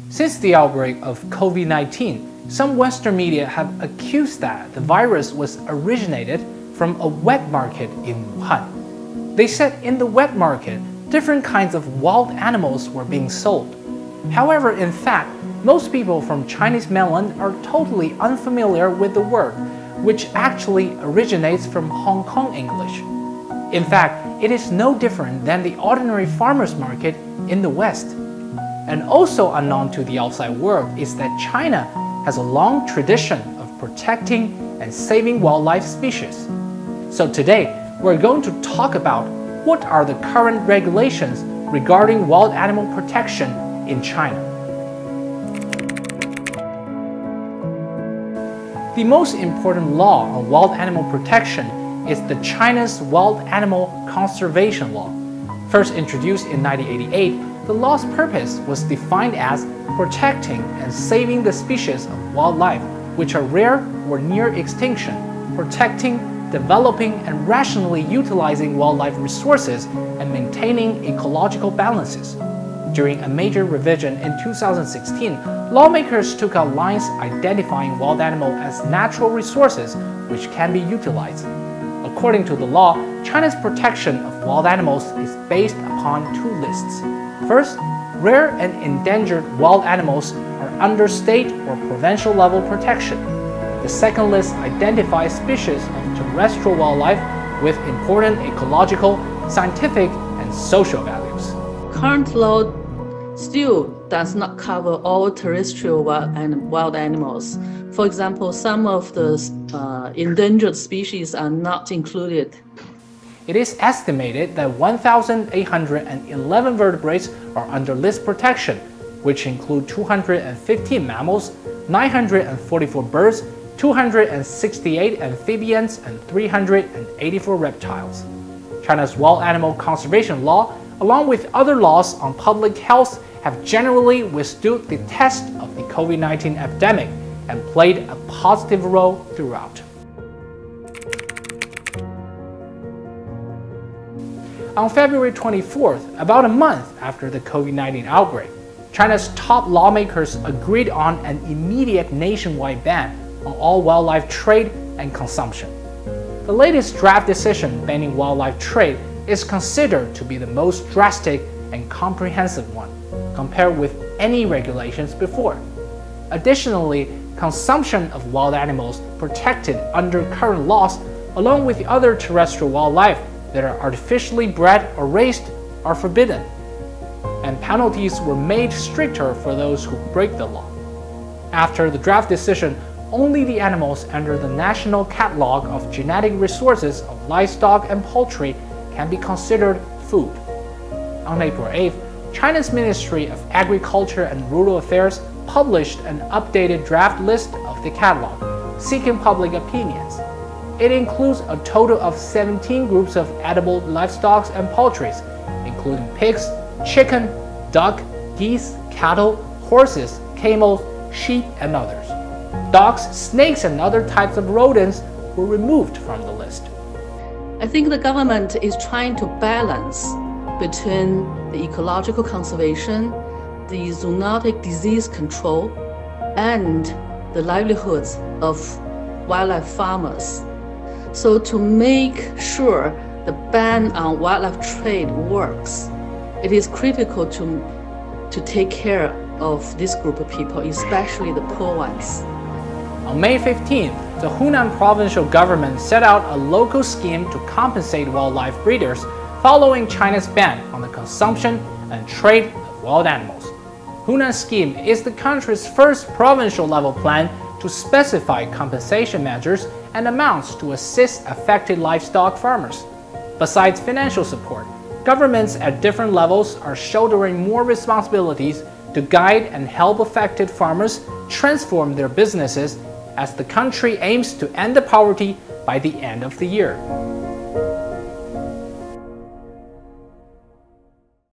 Since the outbreak of COVID-19, some Western media have accused that the virus was originated from a wet market in Wuhan. They said in the wet market, different kinds of wild animals were being sold. However, in fact, most people from Chinese mainland are totally unfamiliar with the word, which actually originates from Hong Kong English. In fact, it is no different than the ordinary farmers market in the West. And also unknown to the outside world is that China has a long tradition of protecting and saving wildlife species. So today, we're going to talk about what are the current regulations regarding wild animal protection in China. The most important law on wild animal protection is the China's Wild Animal Conservation Law. First introduced in 1988, the law's purpose was defined as protecting and saving the species of wildlife which are rare or near extinction, protecting, developing, and rationally utilizing wildlife resources, and maintaining ecological balances. During a major revision in 2016, lawmakers took out lines identifying wild animals as natural resources which can be utilized. According to the law, China's protection of wild animals is based upon two lists. First, rare and endangered wild animals are under state or provincial level protection. The second list identifies species of terrestrial wildlife with important ecological, scientific, and social values. Current law still does not cover all terrestrial wild animals. For example, some of the endangered species are not included. It is estimated that 1,811 vertebrates are under list protection, which include 215 mammals, 944 birds, 268 amphibians, and 384 reptiles. China's Wild Animal Conservation Law, along with other laws on public health, have generally withstood the test of the COVID-19 epidemic and played a positive role throughout. On February 24th, about a month after the COVID-19 outbreak, China's top lawmakers agreed on an immediate nationwide ban on all wildlife trade and consumption. The latest draft decision banning wildlife trade is considered to be the most drastic and comprehensive one, compared with any regulations before. Additionally, consumption of wild animals protected under current laws, along with other terrestrial wildlife that are artificially bred or raised, are forbidden, and penalties were made stricter for those who break the law. After the draft decision, only the animals under the National Catalog of Genetic Resources of Livestock and Poultry can be considered food. On April 8th, China's Ministry of Agriculture and Rural Affairs published an updated draft list of the catalog, seeking public opinions. It includes a total of 17 groups of edible livestock and poultry, including pigs, chicken, duck, geese, cattle, horses, camels, sheep, and others. Dogs, snakes, and other types of rodents were removed from the list. I think the government is trying to balance between the ecological conservation, the zoonotic disease control, and the livelihoods of wildlife farmers. So to make sure the ban on wildlife trade works, it is critical to take care of this group of people, especially the poor ones. On May 15th, the Hunan provincial government set out a local scheme to compensate wildlife breeders following China's ban on the consumption and trade of wild animals. Hunan's scheme is the country's first provincial level plan to specify compensation measures and amounts to assist affected livestock farmers. Besides financial support, governments at different levels are shouldering more responsibilities to guide and help affected farmers transform their businesses as the country aims to end the poverty by the end of the year.